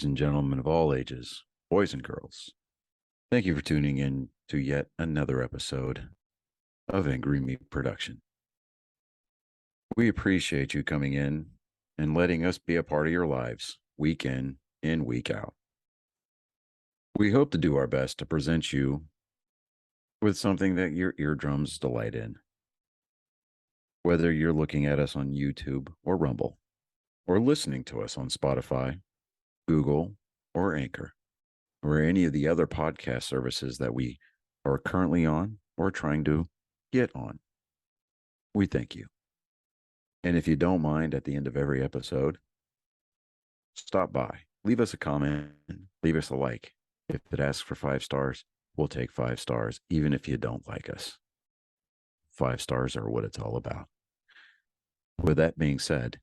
ladies and gentlemen of all ages, boys and girls. Thank you for tuning in to yet another episode of Angry Meat Production. We appreciate you coming in and letting us be a part of your lives week in and week out. We hope to do our best to present you with something that your eardrums delight in. Whether you're looking at us on YouTube or Rumble, or listening to us on Spotify, Google, or Anchor, or any of the other podcast services that we are currently on or trying to get on. We thank you. And if you don't mind, at the end of every episode, stop by, leave us a comment, leave us a like. If it asks for 5 stars, we'll take 5 stars, even if you don't like us. 5 stars are what it's all about. With that being said,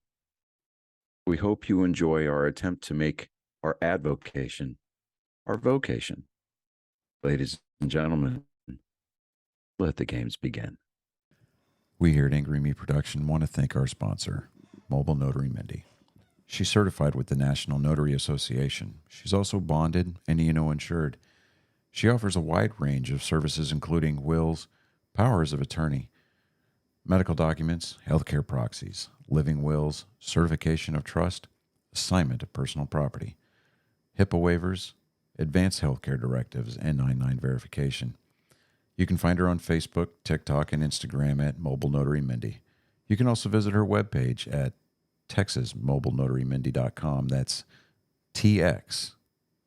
we hope you enjoy our attempt to make our advocation our vocation. Ladies and gentlemen, let the games begin. We here at Angry Me Production want to thank our sponsor, Mobile Notary Mindy. She's certified with the National Notary Association. She's also bonded and E&O insured. She offers a wide range of services including wills, powers of attorney, medical documents, healthcare proxies, living wills, certification of trust, assignment of personal property, HIPAA waivers, advanced healthcare directives, and 99 verification. You can find her on Facebook, TikTok, and Instagram at Mobile Notary Mindy. You can also visit her webpage at TexasMobileNotaryMindy.com. That's TX,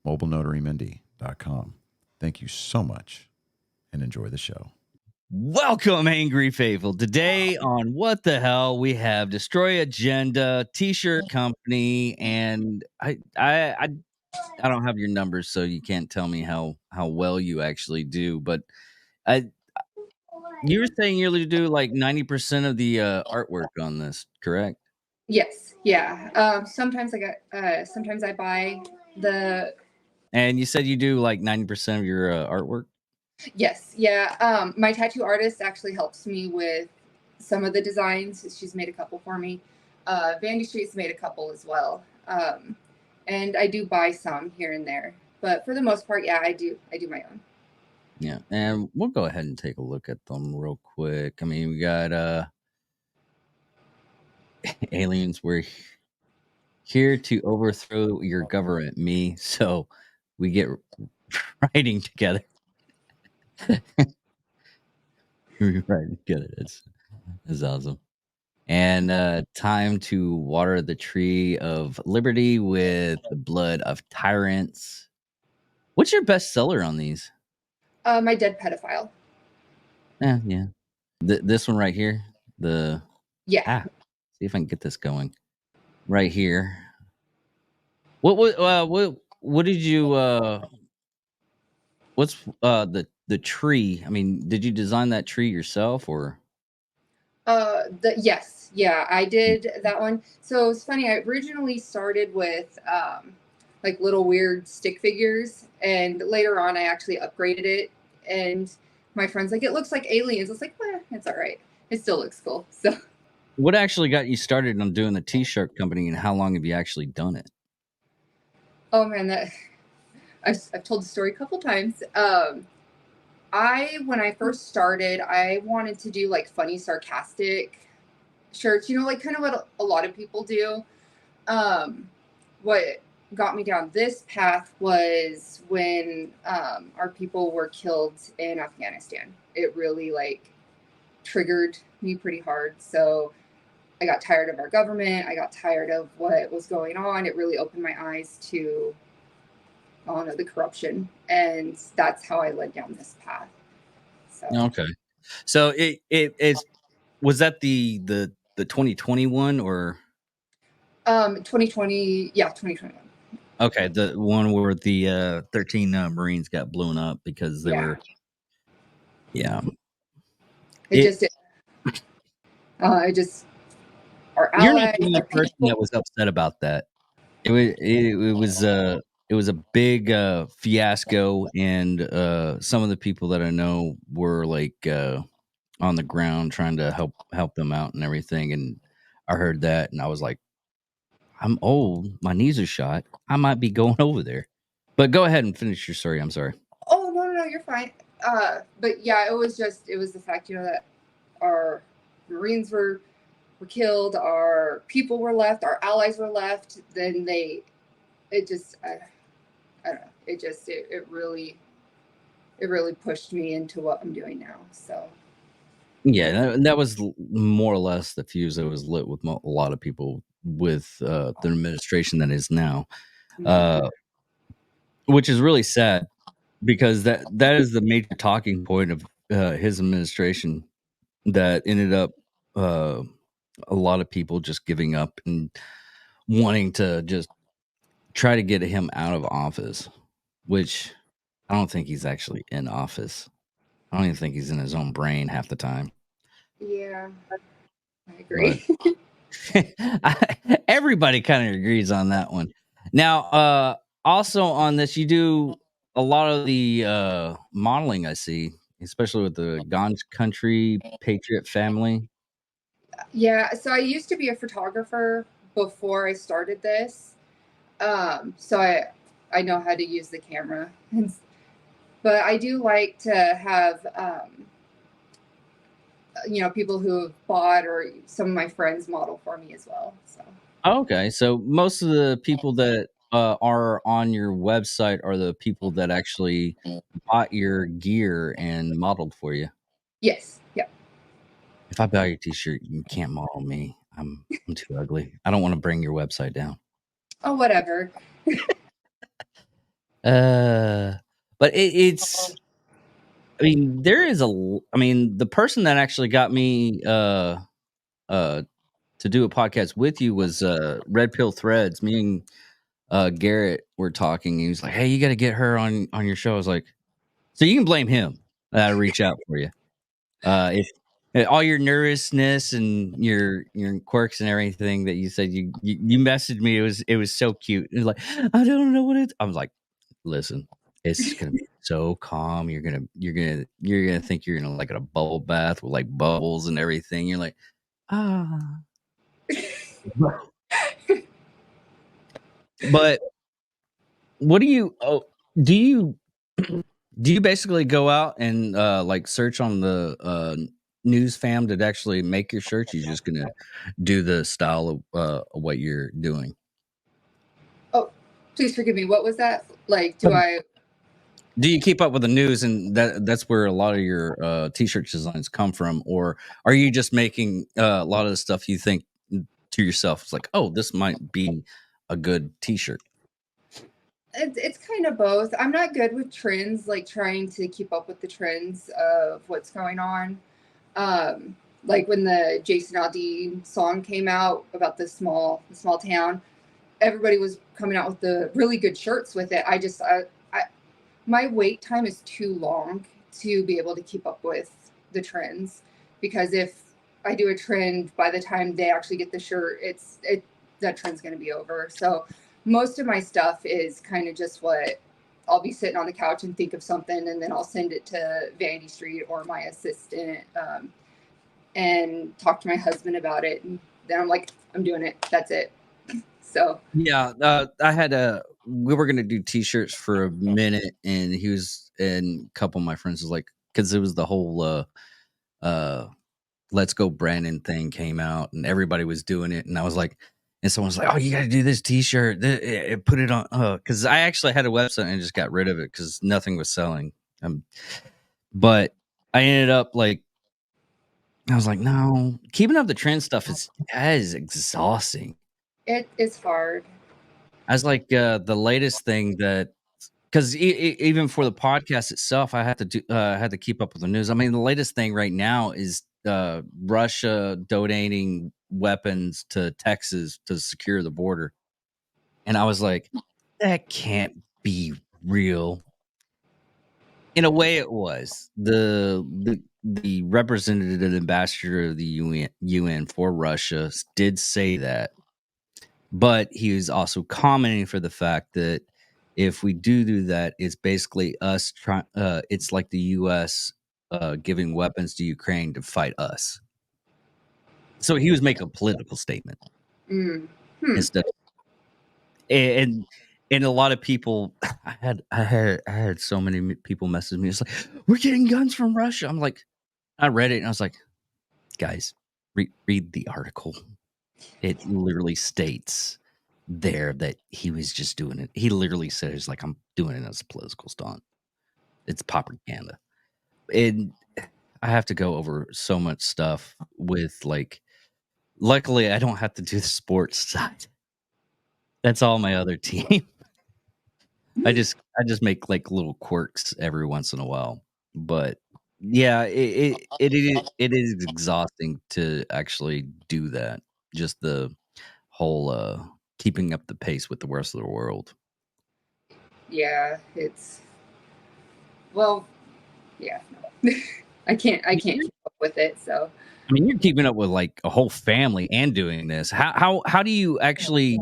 MobileNotaryMindy.com. Thank you so much, and enjoy the show. Welcome, Angry Faithful. Today on What the Hell, we have Destroy Agenda, T-shirt company, and I don't have your numbers, so you can't tell me how well you actually do. But you were saying you do like 90% of the artwork on this, correct? Yes. Yeah. Sometimes I buy the. And you said you do like 90% of your artwork. Yes. Yeah. My tattoo artist actually helps me with some of the designs. She's made a couple for me. Vandy Street's made a couple as well. And I do buy some here and there, but for the most part, yeah, I do my own. Yeah, and we'll go ahead and take a look at them real quick. I mean, we got aliens. We're here to overthrow your government, me. So we get writing together. We're writing together. It's awesome. And time to water the tree of liberty with the blood of tyrants. What's your best seller on these? My dead pedophile. Yeah. This one right here. Yeah. See if I can get this going. Right here. What did you what's the tree? I mean, did you design that tree yourself or? Yes. Yeah, I did that one. So it's funny. I originally started with like little weird stick figures, and later on, I actually upgraded it. And my friend's like, "It looks like aliens." I was like, "Well, it's all right. It still looks cool." So. What actually got you started on doing the T-shirt company, and how long have you actually done it? Oh man, I've told the story a couple times. When I first started, I wanted to do like funny, sarcastic shirts, like kind of what a lot of people do. What got me down this path was when our people were killed in Afghanistan. It really like triggered me pretty hard. So I got tired of our government. I got tired of what was going on. It really opened my eyes to the corruption, and that's how I led down this path. So. Okay, so it's was that the 2021 or 2020? Yeah, 2021. Okay, the one where the 13 Marines got blown up because they were. Yeah. It just our allies. You're not the only person that was upset about that. It was a big fiasco, and some of the people that I know were like on the ground trying to help them out and everything. And I heard that, and I was like, I'm old. My knees are shot. I might be going over there. But go ahead and finish your story. I'm sorry. Oh no, you're fine. But yeah, it was the fact, that our Marines were killed, our people were left, our allies were left. Then it just I don't know. It really pushed me into what I'm doing now. So Yeah, that was more or less the fuse that was lit with a lot of people with the administration that is now, which is really sad because that is the major talking point of his administration that ended up a lot of people just giving up and wanting to just try to get him out of office, which I don't think he's actually in office. I don't even think he's in his own brain half the time. yeah, I agree. Everybody kind of agrees on that one. Now, also on this, you do a lot of the modeling, I see, especially with the God's Country Patriot Family. Yeah, so I used to be a photographer before I started this. So I know how to use the camera. But I do like to have people who have bought, or some of my friends model for me as well. So Okay, so most of the people that are on your website are the people that actually bought your gear and modeled for you. yes, yeah. If I buy your T-shirt, you can't model me. I'm too ugly. I don't want to bring your website down. Oh, whatever. But it's. I mean, the person that actually got me to do a podcast with you was Red Pill Threads. Me and Garrett were talking. He was like, "Hey, you got to get her on your show." I was like, "So you can blame him that I reach out for you. If all your nervousness and your quirks and everything that you said, you messaged me. It was so cute. It was like, I don't know what it's. I was like, listen, it's gonna be so calm. You're gonna think you're in like a bubble bath with like bubbles and everything. You're like, ah. But what do you? Oh, do you? Do you basically go out and like search on the news fam to actually make your shirts? You're just gonna do the style of what you're doing. Oh, please forgive me. What was that? Like, do I? Do you keep up with the news, and that's where a lot of your t-shirt designs come from, or are you just making a lot of the stuff you think to yourself? It's like, oh, this might be a good t-shirt. It's kind of both. I'm not good with trends, like trying to keep up with the trends of what's going on. Like when the Jason Aldean song came out about the small town, everybody was coming out with the really good shirts with it. My wait time is too long to be able to keep up with the trends, because if I do a trend, by the time they actually get the shirt, that trend's going to be over. So most of my stuff is kind of just what I'll be sitting on the couch and think of something, and then I'll send it to Vanity Street or my assistant, and talk to my husband about it, and then I'm like, I'm doing it. That's it. So Yeah, we were gonna do t-shirts for a minute, and and a couple of my friends was like, because it was the whole Let's Go Brandon thing came out, and everybody was doing it, and I was like, and someone's like, oh, you got to do this t-shirt, put it on, because I actually had a website and just got rid of it because nothing was selling. But I ended up like, I was like, no, keeping up the trend stuff is exhausting. it is hard. I was like, the latest thing that, because even for the podcast itself, I had to keep up with the news. I mean, the latest thing right now is Russia donating weapons to Texas to secure the border, and I was like, that can't be real. In a way, it was the representative ambassador of the UN for Russia did say that. But he was also commenting for the fact that if we do that, it's basically us trying. It's like the U.S. Giving weapons to Ukraine to fight us. So he was making a political statement Mm. instead. and and a lot of people, I had so many people message me. It's like, we're getting guns from Russia. I'm like, I read it and I was like, guys, read the article. It literally states there that he was just doing it. He literally says like, I'm doing it as a political stunt. It's propaganda. And I have to go over so much stuff with like, luckily I don't have to do the sports side. That's all my other team. I just make like little quirks every once in a while. But yeah, it is exhausting to actually do that. Just the whole keeping up the pace with the rest of the world. Yeah, it's well, yeah. No. I can't keep up with it. So I mean, you're keeping up with like a whole family and doing this. How do you actually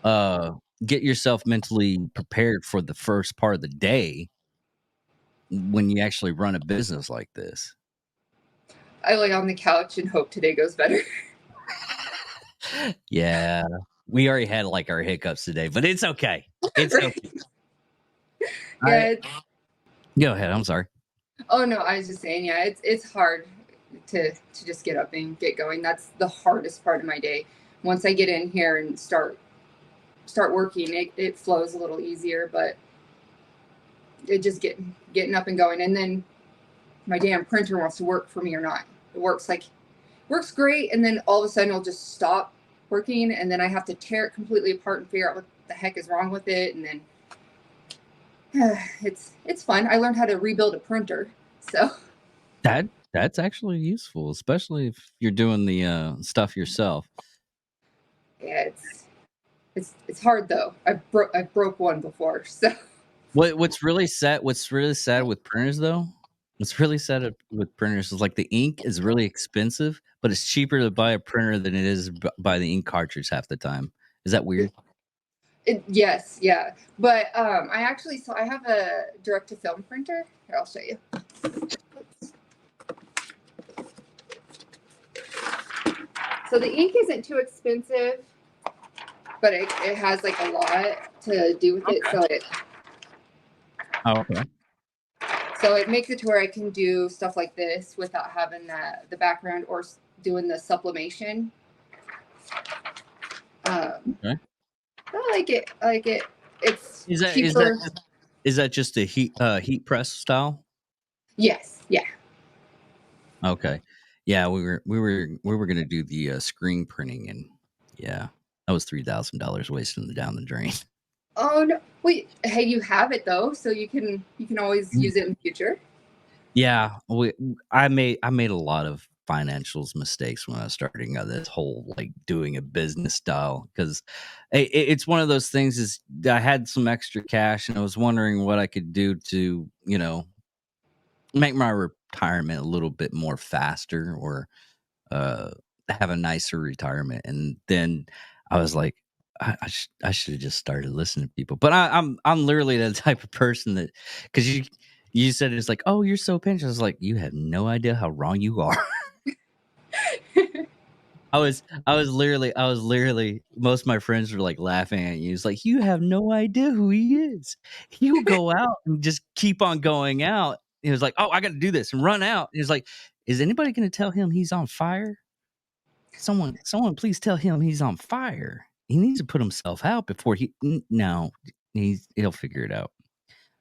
uh get yourself mentally prepared for the first part of the day when you actually run a business like this? I lay on the couch and hope today goes better. Yeah, we already had like our hiccups today, but it's okay. It's Right? okay. I Yeah. Go ahead. I'm sorry. Oh no, I was just saying, yeah, it's hard to just get up and get going. That's the hardest part of my day. Once I get in here and start working, it flows a little easier, but it just getting up and going. And then my damn printer wants to work for me or not. It works great, and then all of a sudden it'll just stop working, and then I have to tear it completely apart and figure out what the heck is wrong with it, and then it's fun. I learned how to rebuild a printer, so That's actually useful, especially if you're doing the stuff yourself. yeah, it's hard though. I broke one before, so What's really sad with printers though? What's really sad with printers is like the ink is really expensive, but it's cheaper to buy a printer than it is buy the ink cartridge half the time. Is that weird? yes, yeah. But I have a direct to film printer. Here, I'll show you. So the ink isn't too expensive, but it has like a lot to do with it. Oh, okay. So it makes it to where I can do stuff like this without having the background or doing the sublimation. Okay. I like it. I like it. It's Is that is that cheaper. just, is that just a heat press style? Yes. Yeah. Okay. Yeah, we were gonna do the screen printing, and yeah, that was $3,000 wasting down the drain. Oh no. Wait. Hey, you have it though, so you can always use it in the future. Yeah, I made a lot of financials mistakes when I was starting out this whole like doing a business style because it's one of those things is I had some extra cash and I was wondering what I could do to make my retirement a little bit more faster or uh have a nicer retirement, and then I was like I should have just started listening to people, but I'm literally the type of person that because you said it's like, oh, you're so pinch. I was like, you have no idea how wrong you are. I was literally most of my friends were like laughing at you. It's like you have no idea who he is. He will go out and just keep on going out. He was like, oh, I got to do this and run out. He was like, is anybody going to tell him he's on fire? Someone, please tell him he's on fire. He needs to put himself out before no, he'll figure it out.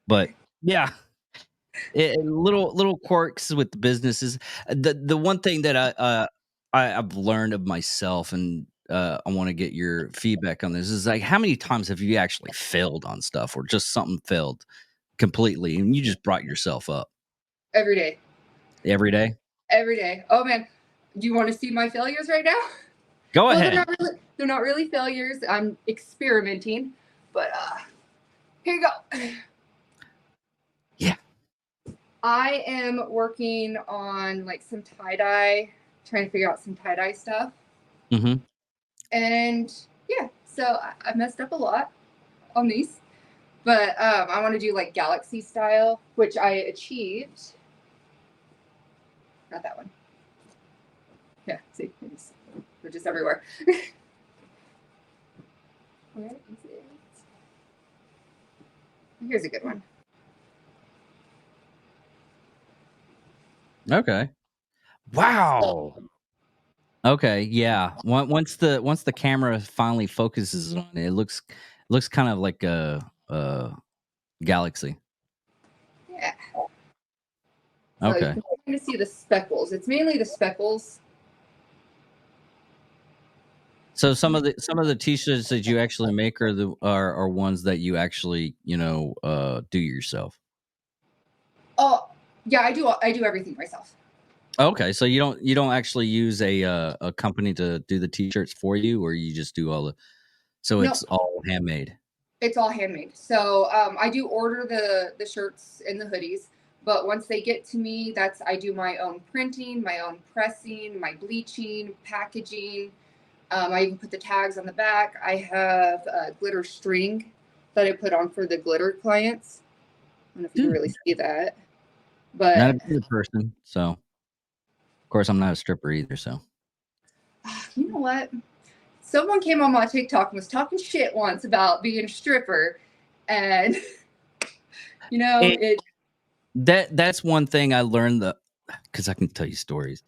But yeah, little quirks with the businesses. The one thing that I've learned of myself, and I want to get your feedback on this, is like how many times have you actually failed on stuff or just something failed completely and you just brought yourself up Every day. every day? Every day. Oh man, do you want to see my failures right now? Go Well, ahead. they're not really failures. I'm experimenting, but here you go. Yeah. I am working on like some tie dye, trying to figure out some tie dye stuff, Mm-hmm. and yeah, so I messed up a lot on these, but I want to do like galaxy style, which I achieved. Not that one. Yeah, see, they're just everywhere. Where is it? Here's a good one. Okay. Wow. Okay, yeah. Once the camera finally focuses on it, it looks kind of like a galaxy. Yeah. So you Okay. can kind of see the speckles. It's mainly the speckles. So some of the t-shirts that you actually make are ones that you actually, do yourself. Oh, yeah, I do everything myself. Okay, so you don't actually use a company to do the t-shirts for you, or you just do all the so No, it's all handmade. it's all handmade. So I do order the shirts and the hoodies, but once they get to me, I do my own printing, my own pressing, my bleaching, packaging. I even put the tags on the back. I have glitter string that I put on for the glitter clients. I don't know if you can Dude, really see that, not a but big person, so of course I'm not a stripper either, so. you know what? Someone came on my TikTok and was talking shit once about being a stripper, and It it. that's one thing I learned because I can tell you stories.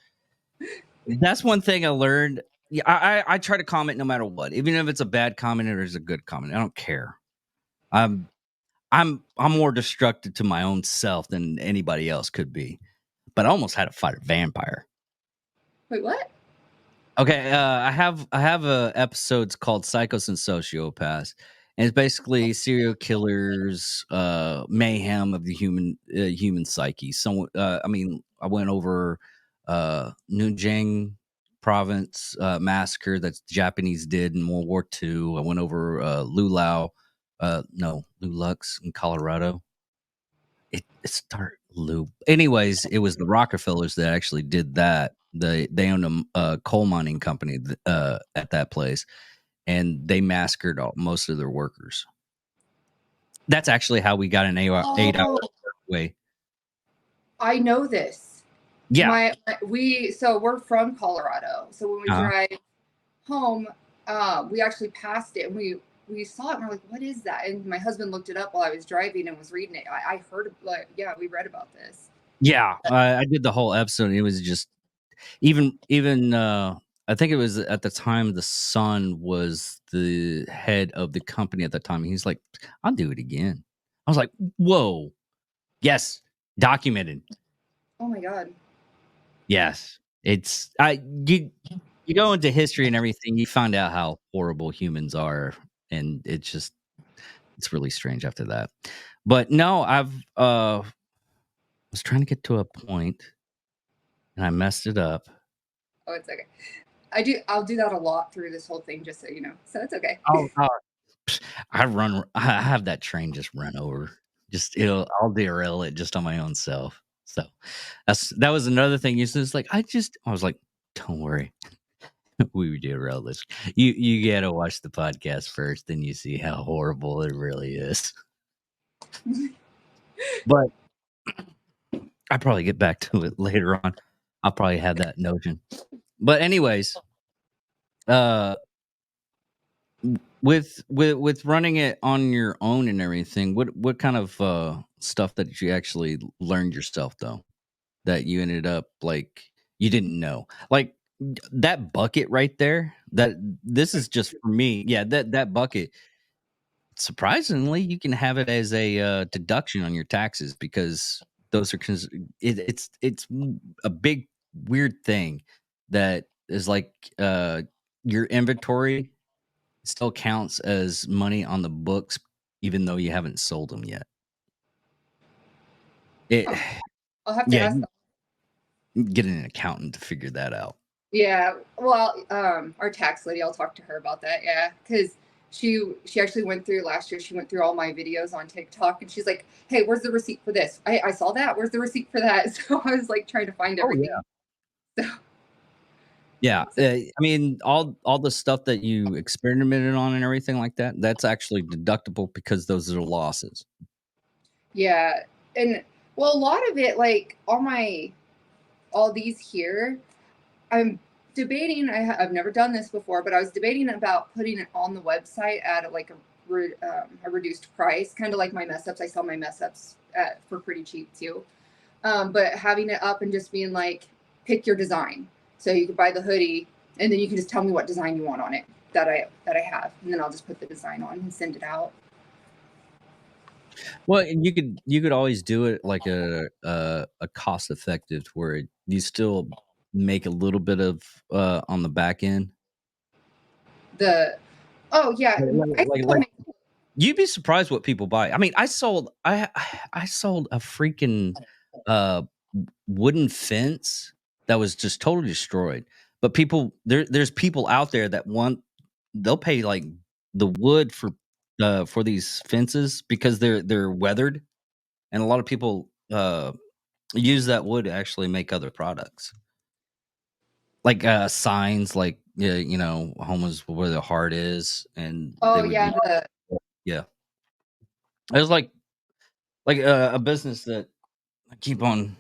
That's one thing I learned. Yeah, I try to comment no matter what, even if it's a bad comment or it's a good comment. I don't care. I'm I'm more destructive to my own self than anybody else could be. But I almost had to fight a vampire. Wait, what? Okay, I have episodes called Psychos and Sociopaths, and it's basically serial killers, mayhem of the human psyche. I mean, I went over Nunjing province massacre that the Japanese did in World War II. I went over Lulau, no, Lulux in Colorado. It start Lou. Anyways, it was the Rockefellers that actually did that. They owned a coal mining company at that place, and they massacred most of their workers. That's actually how we got an 8 hour Oh, work way. I know this. Yeah. So we're from Colorado. So when we Uh-huh. drive home, we actually passed it and we saw it and we're like, what is that? And my husband looked it up while I was driving and was reading it. I heard like, yeah, we read about this. Yeah, I did the whole episode. It was just even I think it was at the time the son was the head of the company at the time. He's like, "I'll do it again." I was like, "Whoa, yes, documented." Oh my God. Yes, it's I you go into history and everything, you find out how horrible humans are, and it's really strange after that. But no, I've was trying to get to a point and I messed it up. Oh, it's okay. I'll do that a lot through this whole thing, just so you know. So it's okay. Oh, I have that train just run over. I'll derail it just on my own self. So that was another thing. It's like I was like, don't worry, we derail this. You gotta watch the podcast first, then you see how horrible it really is. But I probably get back to it later on. I'll probably have that notion. But anyways, uh with running it on your own and everything, what kind of stuff that you actually learned yourself though that you ended up like you didn't know, like that bucket right there, that this is just for me, yeah, that bucket, surprisingly you can have it as a deduction on your taxes because those are it's a big weird thing that is like your inventory still counts as money on the books even though you haven't sold them yet. It Huh. I'll have to yeah, ask. you get an accountant to figure that out. Yeah, well, our tax lady, I'll talk to her about that. Yeah, because she actually went through last year. She went through all my videos on TikTok, and she's like, "Hey, where's the receipt for this? I saw that. Where's the receipt for that?" So I was like trying to find Oh, everything. yeah. So Yeah, I mean, all the stuff that you experimented on and everything like that, that's actually deductible because those are losses. yeah, and well, a lot of it, like all these here, I'm debating. I've never done this before, but I was debating about putting it on the website at like a reduced price, kind of like my mess ups. I sell my mess ups for pretty cheap too. But having it up and just being like, pick your design. So you could buy the hoodie, and then you can just tell me what design you want on it that I have, and then I'll just put the design on and send it out. Well, and you could always do it like a cost effective where you still make a little bit of on the back end. Oh yeah, You'd be surprised what people buy. I mean, I sold a freaking wooden fence that was just totally destroyed. But there's people out there that they'll pay like the wood for these fences because they're weathered, and a lot of people use that wood to actually make other products, like signs, like home is where the heart is, and yeah. It was like a business that I keep on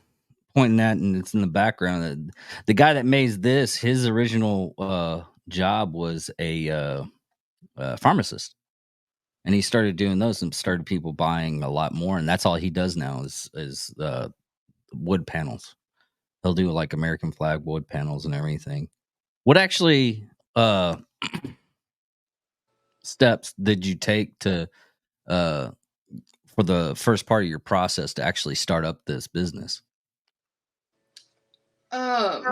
pointing at, and it's in the background. The guy that made this, his original job was a pharmacist, and he started doing those and started people buying a lot more, and that's all he does now is wood panels. He'll do like American flag wood panels and everything. What actually steps did you take to for the first part of your process to actually start up this business? Oh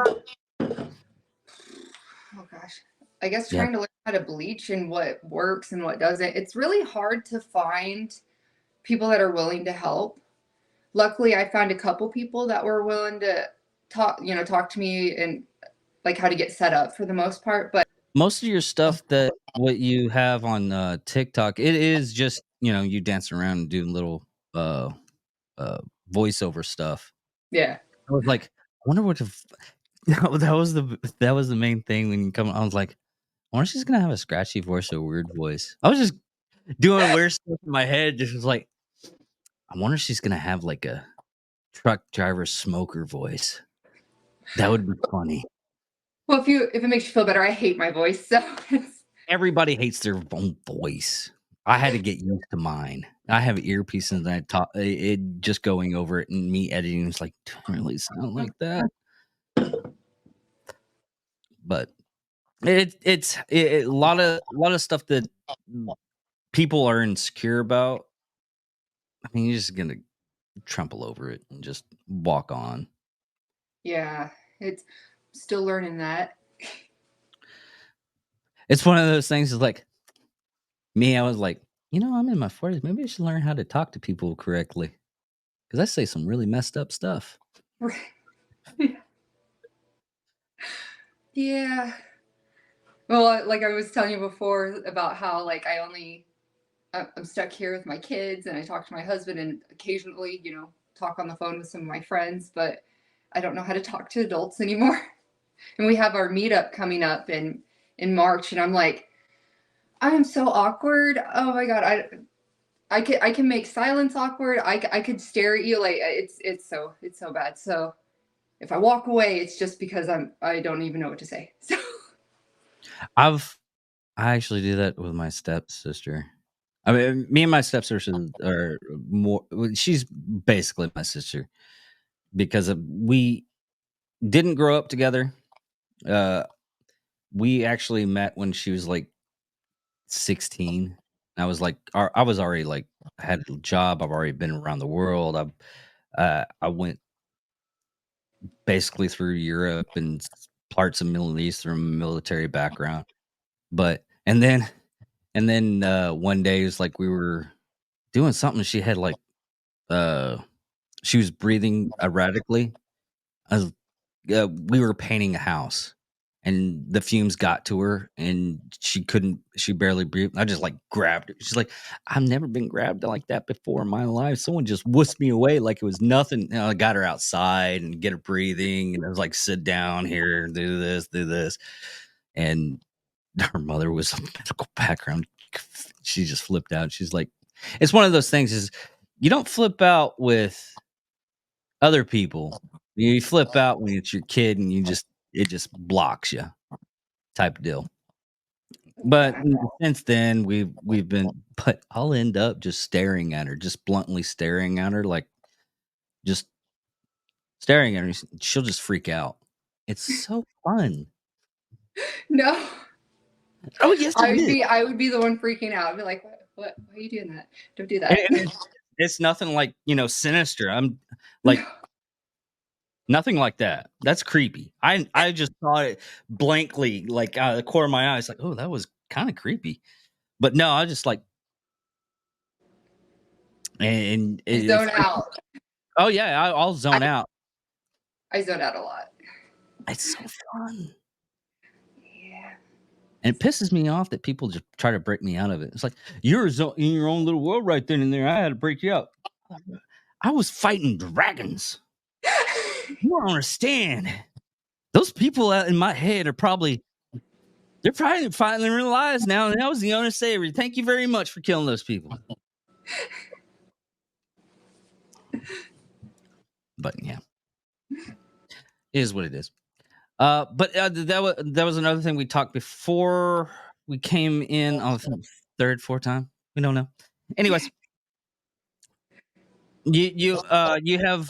gosh. I guess trying to learn how to bleach and what works and what doesn't. It's really hard to find people that are willing to help. Luckily, I found a couple people that were willing to talk to me and like how to get set up for the most part. But most of your stuff that what you have on TikTok, it is just you dancing around and doing little voiceover stuff. Yeah, I was like, I wonder what that was the main thing when you come. I was like, I wonder if she's gonna have a scratchy voice or a weird voice. I was just doing weird stuff in my head. Just was like, I wonder if she's gonna have like a truck driver smoker voice. That would be funny. well, if it makes you feel better, I hate my voice, so Everybody hates their own voice. I had to get used to mine. I have earpieces and I talk it just going over it and me editing is like, don't really sound like that. But it's a lot of stuff that people are insecure about. I mean, you're just gonna trample over it and just walk on. yeah, it's still learning that. It's one of those things. Is like me. I was like, I'm in my 40s. Maybe I should learn how to talk to people correctly because I say some really messed up stuff. Yeah. Well, like I was telling you before about how like I'm stuck here with my kids, and I talk to my husband and occasionally, talk on the phone with some of my friends, but I don't know how to talk to adults anymore. And we have our meetup coming up in March, and I'm like, I am so awkward. Oh my god, I can make silence awkward. I could stare at you like it's so bad. So if I walk away, it's just because I don't even know what to say. So I actually do that with my stepsister. I mean, me and my stepsister are more. She's basically my sister because we didn't grow up together. We actually met when she was like 16. I was like, I was already like, I had a job. I've already been around the world. I went basically through Europe and parts of Middle East from a military background. But and then one day it was like we were doing something. She had like she was breathing erratically. We were painting a house and the fumes got to her and she barely breathed. I just like grabbed her. She's like, I've never been grabbed like that before in my life. Someone just whisked me away like it was nothing. I got her outside and get her breathing, and I was like, sit down here, do this. And her mother was a medical background. She just flipped out. She's like, it's one of those things is you don't flip out with other people. You flip out when it's your kid and it just blocks you type of deal. But Yeah. since then, we've been. But I'll end up just staring at her, just bluntly staring at her, like just staring at her. She'll just freak out. It's so fun. No. Oh yes, it is. I would be the one freaking out. I'd be like, what? Why are you doing that? Don't do And that. it's nothing like sinister. I'm like nothing like that. That's creepy. I just saw it blankly, like out of the corner of my eyes, like, oh, that was kind of creepy. But no, I just like, and I zone out. Oh yeah, I'll zone out. I zone out a lot. It's so fun. Yeah. And it pisses me off that people just try to break me out of it. It's like, you're in your own little world right then and there. I had to break you out. I was fighting dragons. You don't understand. Those people out in my head are probably finally realized now that I was the owner savior. Thank you very much for killing those people. But yeah, it is what it is. But that was another thing we talked before we came in on the third, fourth time. We don't know. Anyways, you have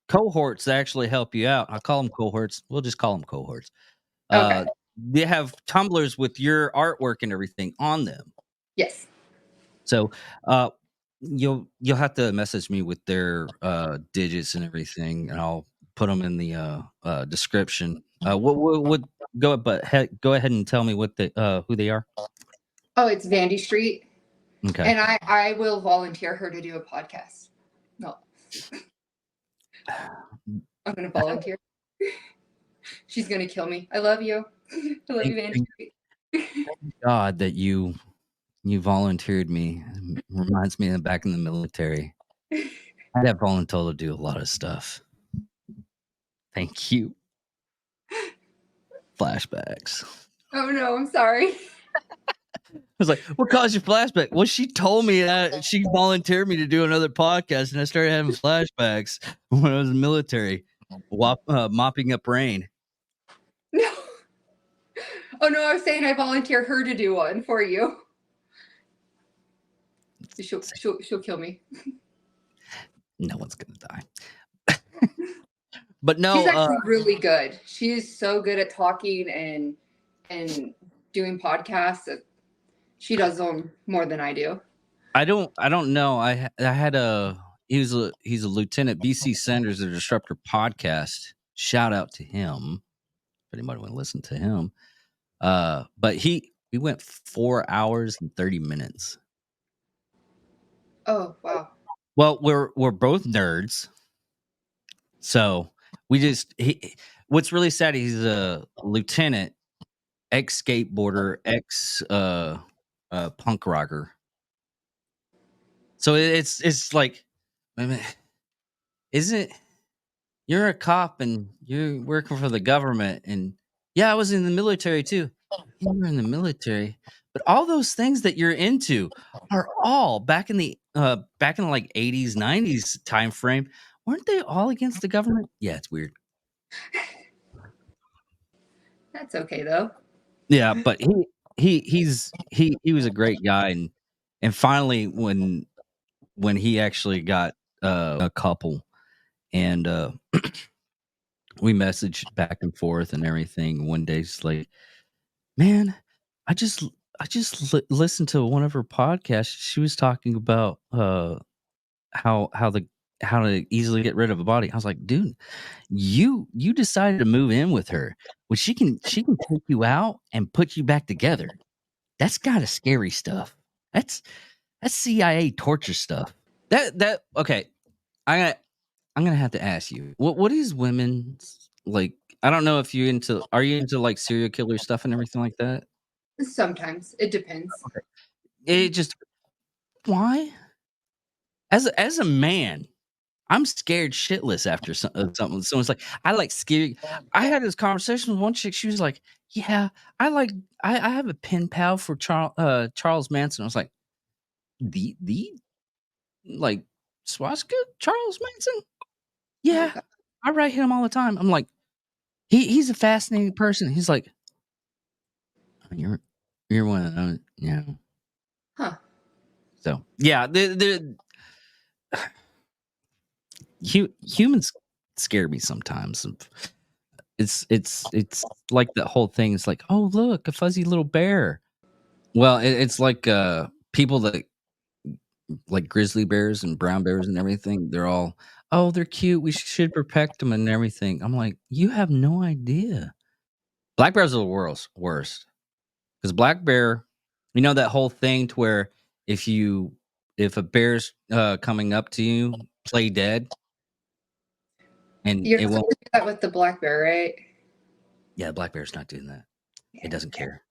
cohorts that actually help you out. I call them cohorts. We'll just call them cohorts. Okay. They have tumblers with your artwork and everything on them. Yes. So you'll have to message me with their digits and everything, and I'll put them in the description. What go ahead and tell me what who they are. Oh, it's Vandy Street. Okay. And I will volunteer her to do a podcast. No. I'm gonna volunteer. She's gonna kill me. I love you. I love you, Vandy Street. God that you volunteered me. It reminds me of back in the military. I got voluntold to do a lot of stuff. Thank you. Flashbacks. Oh no, I'm sorry. I was like, what caused your flashback? Well, she told me that she volunteered me to do another podcast, and I started having flashbacks when I was in the military, mopping up rain. No. Oh no, I was saying I volunteer her to do one for you. She'll kill me. No one's gonna die. But no, she's actually really good. She's so good at talking and doing podcasts. She does them more than I do. I don't know. I had he's a lieutenant, BC Sanders, the Disruptor podcast. Shout out to him. If anybody want to listen to him. But we went 4 hours and 30 minutes. Oh wow. Well, we're both nerds. So what's really sad, he's a lieutenant, ex skateboarder, ex punk rocker. So it's like, isn't you're a cop and you're working for the government, and yeah, I was in the military too. You were in the military, but all those things that you're into are all back in the like 80s, 90s time frame. Weren't they all against the government? Yeah, it's weird. That's okay though. Yeah, but he was a great guy, and finally when he actually got a couple, and we messaged back and forth and everything. One day, she's like, "Man, I just listened to one of her podcasts. She was talking about how to easily get rid of a body." I was like, "Dude, you decided to move in with her. Well, she can take you out and put you back together. That's kind of scary stuff. That's CIA torture stuff. That okay. I'm gonna have to ask you, what is women's like? I don't know if are you into like serial killer stuff and everything like that? Sometimes it depends. Okay. It just why? As a man, I'm scared shitless after something. Someone's like, I like scary. I had this conversation with one chick. She was like, yeah, I have a pen pal for Charles Manson. I was like, the like swastika Charles Manson? Yeah, I write him all the time. I'm like, he's a fascinating person. He's like, you're You're one of those, yeah. Huh. So yeah, humans scare me sometimes. It's like the whole thing is like, oh look, a fuzzy little bear. Well, it's like people that like grizzly bears and brown bears and everything. They're all, oh, they're cute. We should protect them and everything. I'm like, you have no idea. Black bears are the worst because black bear, you know that whole thing to where if a bear's coming up to you, play dead, and You're it not won't. supposed to do that with the black bear, right? Yeah, black bear's not doing that. Yeah. It doesn't care.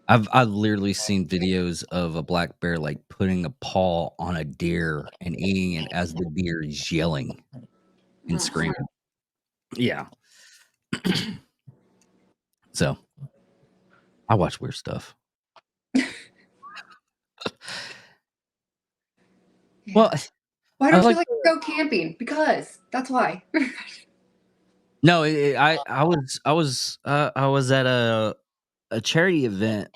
I've literally seen videos of a black bear like putting a paw on a deer and eating it as the deer is yelling and screaming. Yeah. So I watch weird stuff. Well, Why I don't you like like to go camping? Because that's why. no, I was at a charity event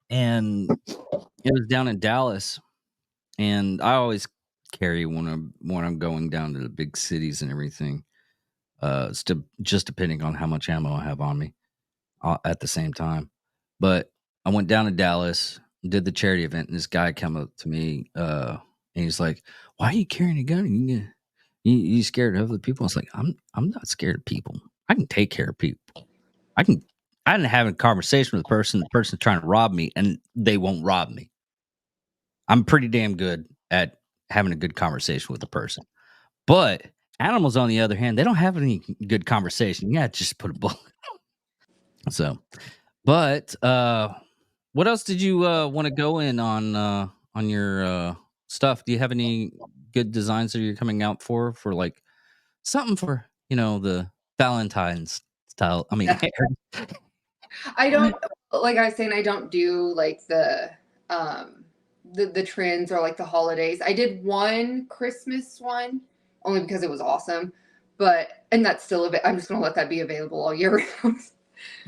and it was down in Dallas, and I always carry when I'm going down to the big cities and everything. Just depending on how much ammo I have on me at the same time. But I went down to Dallas, did the charity event, and this guy came up to me, and he's like, "Why are you carrying a gun? You scared of other people?" I was like, I'm not scared of people. I can take care of people. I can. I didn't have a conversation with the person trying to rob me, and they won't rob me. I'm pretty damn good at having a good conversation with a person. But animals, on the other hand, they don't have any good conversation. Yeah, just put a bullet. So, but what else did you want to go in on your stuff? Do you have any good designs that you're coming out for like something for the Valentine's style? I mean, I don't like I was saying I don't do like um the trends or like the holidays. I did one Christmas one only because it was awesome. And that's still I'm just gonna let that be available all year round.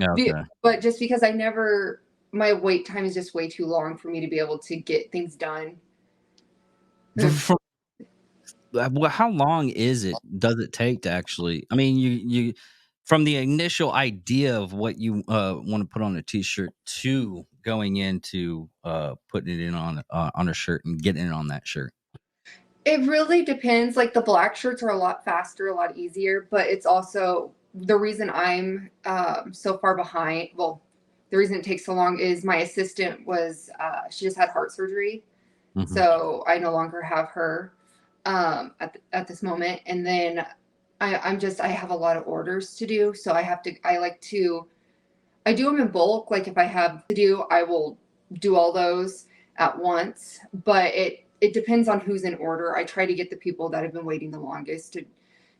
okay. But just because my wait time is just way too long for me to be able to get things done. Well, how long does it take to actually? I mean, you from the initial idea of what you want to put on a t-shirt to going into putting it in on a shirt and getting it on that shirt. It really depends. Like the black shirts are a lot faster, a lot easier, but it's also the reason I'm so far behind. Well, the reason it takes so long is my assistant she just had heart surgery. Mhm. So I no longer have her at this moment. And then I have a lot of orders to do. So I do them in bulk. Like if I have to do, I will do all those at once. But it depends on who's in order. I try to get the people that have been waiting the longest to.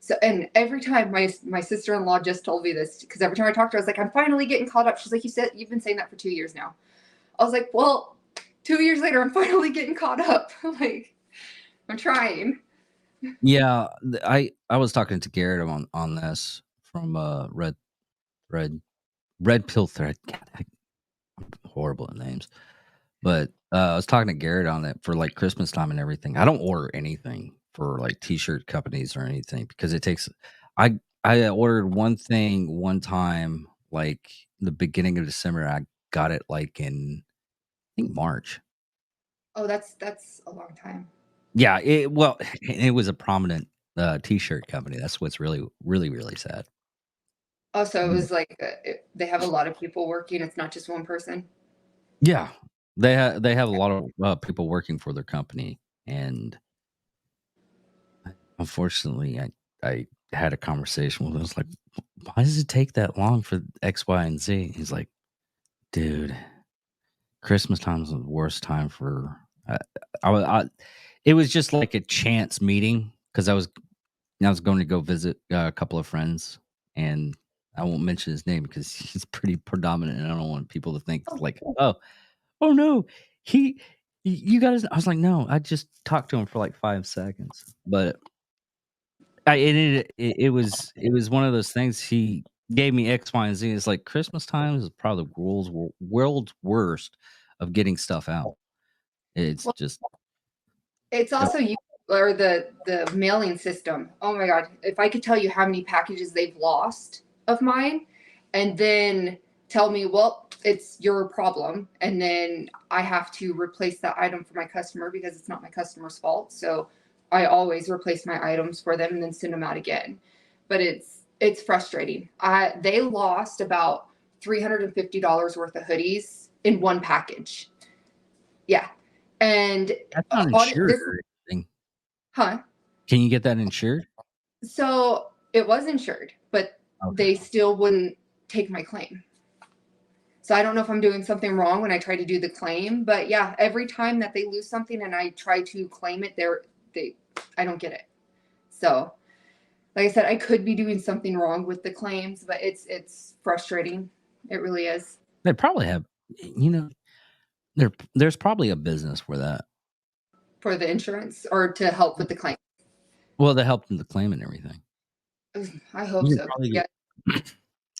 So and every time my sister-in-law just told me this because every time I talked to her, I was like, I'm finally getting caught up. She's like, you said you've been saying that for 2 years now. I was like, well, 2 years later, I'm finally getting caught up. Like I'm trying. Yeah, I was talking to Garrett on this from red red pill thread. God, I'm horrible at names. But I was talking to Garrett on it for like Christmas time and everything. I don't order anything for like t-shirt companies or anything because it takes. I ordered one thing one time, like the beginning of December. I got it like in I think March. Oh, that's a long time. Yeah, it was a prominent t-shirt company. That's what's really sad. Also, it Mm. was like they have a lot of people working. It's not just one person. Yeah, they have a lot of people working for their company, and unfortunately, I had a conversation with him. I was like, "Why does it take that long for X, Y, and Z?" He's like, "Dude, Christmas time is the worst time for." It was just like a chance meeting because I was going to go visit a couple of friends, and I won't mention his name because he's pretty predominant, and I don't want people to think like, oh no, he, you got his. I was like, no, I just talked to him for like 5 seconds, but it was one of those things. He gave me X, Y, and Z. It's like Christmas time is probably the world's worst of getting stuff out. It's Well, just it's also you or the mailing system. Oh my god, if I could tell you how many packages they've lost of mine, and then tell me, well, it's your problem, and then I have to replace that item for my customer because it's not my customer's fault. So I always replace my items for them and then send them out again. But it's frustrating. They lost about $350 worth of hoodies in one package. Yeah. And that's not on insured this, or anything. huh? Can you get that insured? So it was insured, but Okay. they still wouldn't take my claim. So I don't know if I'm doing something wrong when I try to do the claim, but yeah, every time that they lose something and I try to claim it, I don't get it. So, like I said, I could be doing something wrong with the claims, but it's frustrating. It really is. They probably have, there's probably a business for that. For the insurance or to help with the claim. Well, they help them to claim and everything. I hope You so. can probably, Yeah.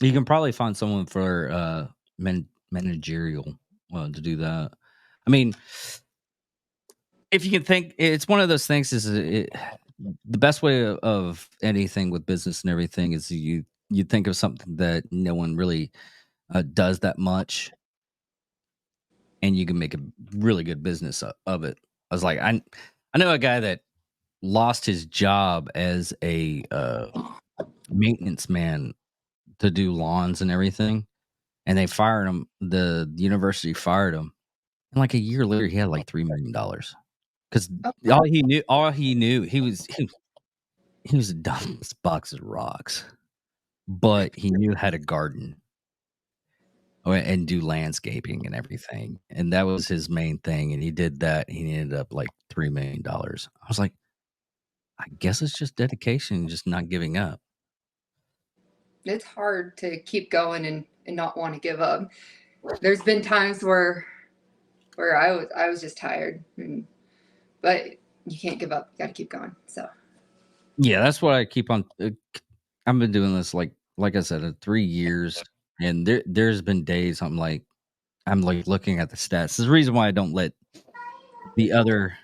you can probably find someone for managerial to do that. I mean, if you can think, it's one of those things. The best way of anything with business and everything is you think of something that no one really does that much, and you can make a really good business of it. I was like, I know a guy that lost his job as a maintenance man to do lawns and everything, and they fired him. The university fired him, and like a year later, he had like $3 million because all he knew, he was the dumbest box of rocks, but he knew how to garden and do landscaping and everything, and that was his main thing. And he did that. And he ended up like $3 million. I was like, I guess it's just dedication, and just not giving up. It's hard to keep going and not want to give up. There's been times where I was just tired, but you can't give up. You got to keep going. So Yeah, that's what I keep on. I've been doing this like I said, 3 years, and there's been days I'm like looking at the stats. There's the reason why I don't let the other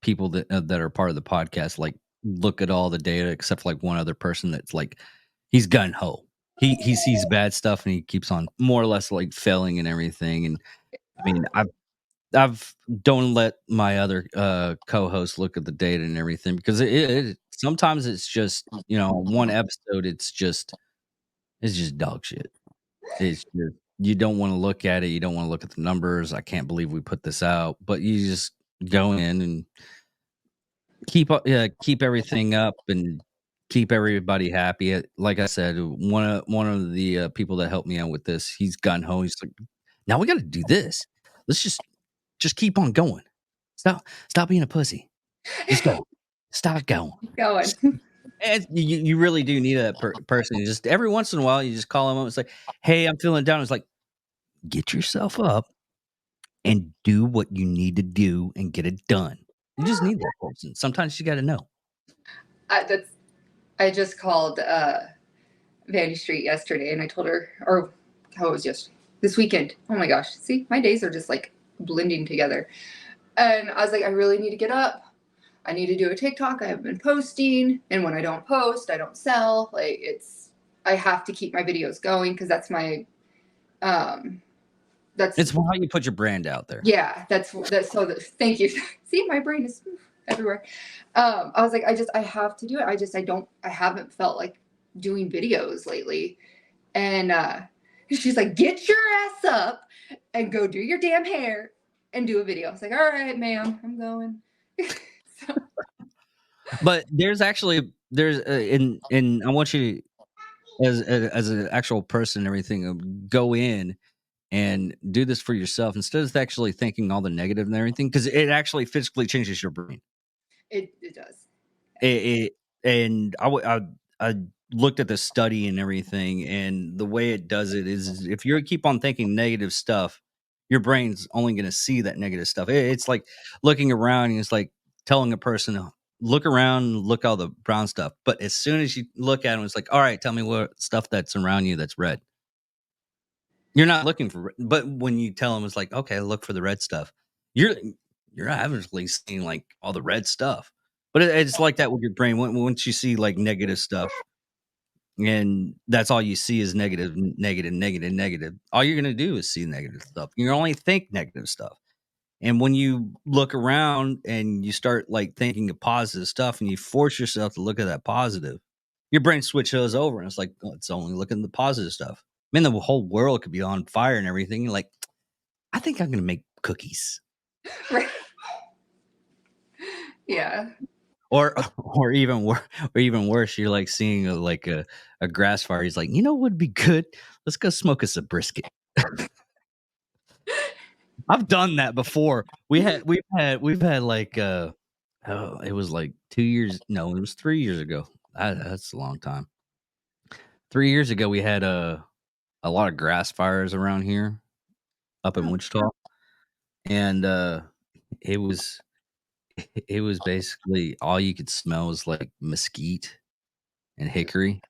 people that are part of the podcast like look at all the data, except for like one other person that's like, he's gun ho. He sees bad stuff and he keeps on more or less like failing and everything. And I mean, I've don't let my other co-hosts look at the data and everything, because it sometimes it's just, one episode it's just dog shit. It's just, you don't want to look at it, you don't want to look at the numbers. I can't believe we put this out, but you just go in and keep everything up and keep everybody happy. Like I said, one of the people that helped me out with this, he's gun ho. He's like, now we got to do this. Let's just keep on going. Stop being a pussy. Just go. Stop going. going. And you really do need that person. You just every once in a while, you just call them up and say, "Hey, I'm feeling down." It's like, get yourself up and do what you need to do and get it done. You just need that person. Sometimes you got to know. I just called Vandy Street yesterday, and I told her, or how it was yesterday, this weekend. Oh my gosh! See, my days are just like blending together. And I was like, I really need to get up. I need to do a TikTok. I haven't been posting, and when I don't post, I don't sell. Like I have to keep my videos going because that's my It's how you put your brand out there. Yeah, that's so thank you. See, my brain is everywhere. I was like, I have to do it. I haven't felt like doing videos lately. And she's like, get your ass up and go do your damn hair and do a video. I was like, all right, ma'am, I'm going. So. But there's and I want you as an actual person and everything, go in and do this for yourself instead of actually thinking all the negative and everything, because it actually physically changes your brain. It does. And I looked at the study and everything, and the way it does it is if you keep on thinking negative stuff, your brain's only going to see that negative stuff. It's like looking around, and it's like telling a person, look around, look all the brown stuff. But as soon as you look at them, it's like, all right, tell me what stuff that's around you that's red. You're not looking for, but when you tell them it's like, okay, look for the red stuff. You're averagely seeing like all the red stuff, but it's like that with your brain. Once you see like negative stuff, and that's all you see is negative, negative, negative, negative. All you're gonna do is see negative stuff. You only think negative stuff. And when you look around and you start like thinking of positive stuff, and you force yourself to look at that positive, your brain switches over, and it's like, oh, it's only looking at the positive stuff. I mean, the whole world could be on fire and everything. You're like, I think I'm gonna make cookies, Right. Yeah. or even worse, you're like seeing a grass fire. He's like, you know what would be good? Let's go smoke us a brisket. I've done that before. We've had like oh, it was like 2 years. No, it was 3 years ago. That's a long time. 3 years ago, we had a lot of grass fires around here up in Oh. Wichita, and it was it was basically all you could smell was like mesquite and hickory.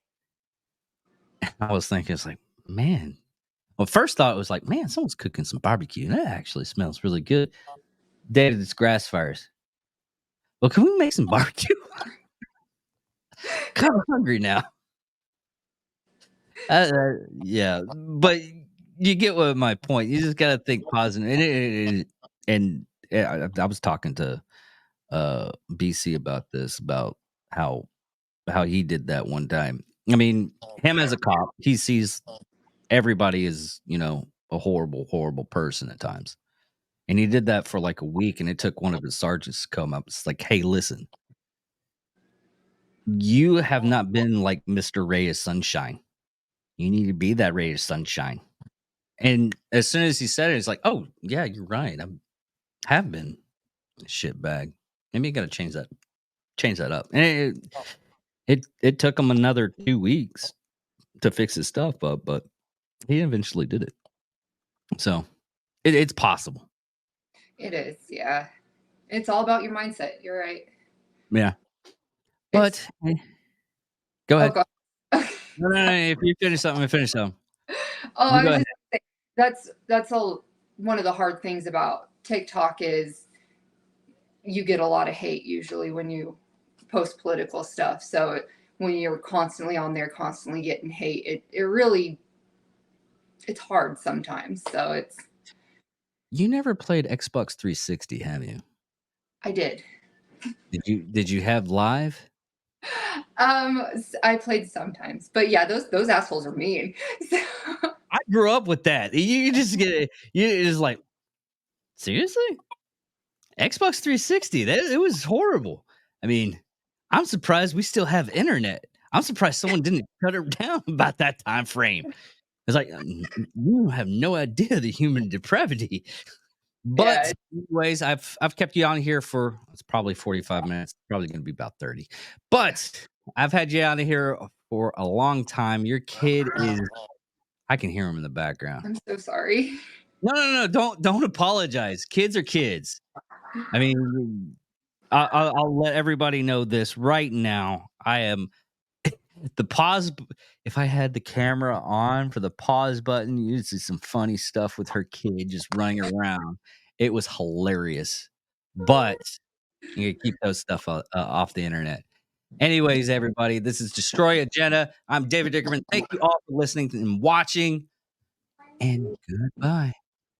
I was thinking, it's like, man. Well, first thought it was like, man, someone's cooking some barbecue. And that actually smells really good. Day of this grass fires. Well, can we make some barbecue? Kind of hungry now. Yeah, but you get what my point. You just gotta think positive. And I was talking to BC about this, about how he did that one time. I mean, him as a cop, he sees everybody as, a horrible, horrible person at times. And he did that for like a week, and it took one of his sergeants to come up. It's like, hey, listen, you have not been like Mr. Ray of Sunshine. You need to be that ray of sunshine. And as soon as he said it, it's like, oh yeah, you're right. I have been a shit bag. Maybe I got to change that up. And it took him another 2 weeks to fix his stuff up, but he eventually did it. So it's possible. It is. Yeah. It's all about your mindset. You're right. Yeah. It's, But go oh, ahead. God. No, if you finish something, finish something. Oh, You I go was ahead. just that's all. One of the hard things about TikTok is you get a lot of hate usually when you post political stuff. So when you're constantly on there, constantly getting hate, it really, it's hard sometimes. So it's, You never played Xbox 360, have you? I did. Did you have live? I played sometimes, but yeah, those assholes are mean. So, I grew up with that. You just get you just like, seriously? Xbox 360, it was horrible. I mean, I'm surprised we still have internet. I'm surprised someone didn't cut it down about that time frame. It's like, you have no idea the human depravity. yeah, But anyways, I've kept you on here for, it's probably 45 minutes. Probably going to be about 30. But I've had you out of here for a long time. Your kid is, I can hear him in the background. I'm so sorry. No, don't apologize. Kids are kids. I mean, I'll let everybody know this right now. I am the pause. If I had the camera on for the pause button, you'd see some funny stuff with her kid just running around. It was hilarious, but you keep those stuff off the internet. Anyways, everybody, this is Destroy Agenda. I'm David Dickerman. Thank you all for listening and watching, and goodbye.